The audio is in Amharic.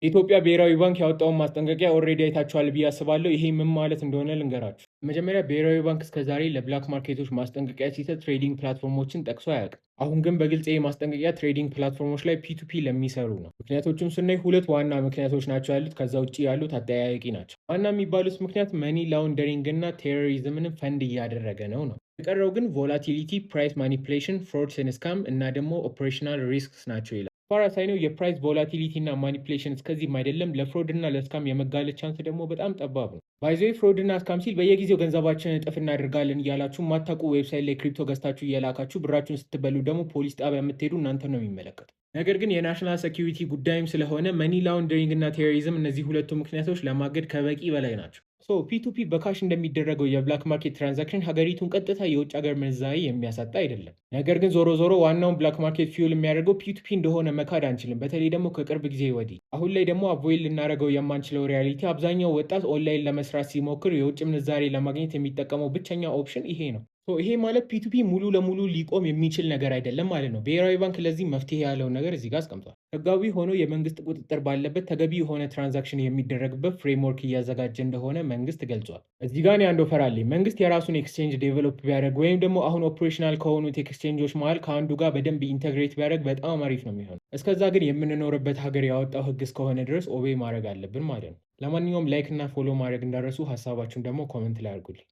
የኢትዮጵያ ብሔራዊ ባንክ ያወጣውን ማስጠንቀቂያ ኦልሬዲ አይታችኋል ብዬ አስባለሁ። ይሄ ምን ማለት እንደሆነ ልንገራችሁ። መጀመሪያ ብሔራዊ ባንክ እስከዛሬ ለብላክ ማርኬቶች ማስጠንቀቂያ ሲሰጥ ትሬዲንግ ፕላትፎርሞችን ጠቅሶ አያውቅም። አሁን ግን በግልጽ ይሄ ማስጠንቀቂያ ትሬዲንግ ፕላትፎርሞች ላይ ፒቱፒ ለሚሰሩ ነው። ምክንያቶቹም ስናይ ሁለት ዋና ምክንያቶች ናቸው ያሉት። ከዛ ውጭ ያሉት አጠያያቂ ናቸው። ዋና የሚባሉት ምክንያት መኒ ላውንደሪንግ እና ቴሮሪዝምን ፈንድ እያደረገ ነው። የቀረው ግን ቮላቲሊቲ፣ ፕራይስ ማኒፕሌሽን፣ ፍሮድስ ኤንድ ስካም እና ደግሞ ኦፕሬሽናል ሪስክስ ናቸው ይላል። ፋራሳይ ነው የፕራይስ ቮላቲሊቲ እና ማኒፕሌሽን እስከዚህም አይደለም። ለፍሮድ እና ለስካም የመጋለጥ ቻንስ ደግሞ በጣም ጠባብ ነው። ባይዘዌ ፍሮድ እና ስካም ሲል በየጊዜው ገንዘባችንን እጥፍ እናደርጋለን እያላችሁ ማታውቁ ዌብሳይት ላይ ክሪፕቶ ገዝታችሁ እየላካችሁ ብራችሁን ስትበሉ ደግሞ ፖሊስ ጣቢያ የምትሄዱ እናንተ ነው የሚመለከቱ። ነገር ግን የናሽናል ሴኪሪቲ ጉዳይም ስለሆነ መኒ ላውንደሪንግ እና ቴሮሪዝም እነዚህ ሁለቱ ምክንያቶች ለማገድ ከበቂ በላይ ናቸው። ፒቱፒ በካሽ እንደሚደረገው የብላክ ማርኬት ትራንዛክሽን ሀገሪቱን ቀጥታ የውጭ ሀገር ምንዛሬ የሚያሳጣ አይደለም። ነገር ግን ዞሮ ዞሮ ዋናውን ብላክ ማርኬት ፊውል የሚያደርገው ፒቱፒ እንደሆነ መካድ አንችልም። በተለይ ደግሞ ከቅርብ ጊዜ ወዲህ አሁን ላይ ደግሞ አቮይድ ልናደርገው የማንችለው ሪያሊቲ አብዛኛው ወጣት ኦንላይን ለመስራት ሲሞክር የውጭ ምንዛሬ ለማግኘት የሚጠቀመው ብቸኛ ኦፕሽን ይሄ ነው። ይሄ ማለት ፒቱፒ ሙሉ ለሙሉ ሊቆም የሚችል ነገር አይደለም ማለት ነው። ብሔራዊ ባንክ ለዚህ መፍትሄ ያለውን ነገር እዚህ ጋር አስቀምጧል። ህጋዊ ሆኖ የመንግስት ቁጥጥር ባለበት ተገቢ የሆነ ትራንዛክሽን የሚደረግበት ፍሬምወርክ እያዘጋጀ እንደሆነ መንግስት ገልጿል። እዚህ ጋር አንድ ኦፈር አለኝ። መንግስት የራሱን ኤክስቼንጅ ዴቨሎፕ ቢያደርግ ወይም ደግሞ አሁን ኦፕሬሽናል ከሆኑት ኤክስቼንጆች መሀል ከአንዱ ጋር በደንብ ኢንተግሬት ቢያደርግ በጣም አሪፍ ነው የሚሆነው። እስከዛ ግን የምንኖርበት ሀገር ያወጣው ህግ እስከሆነ ድረስ ኦቤ ማድረግ አለብን ማለት ነው። ለማንኛውም ላይክ እና ፎሎ ማድረግ እንዳረሱ፣ ሀሳባችሁን ደግሞ ኮመንት ላይ አድርጉልኝ።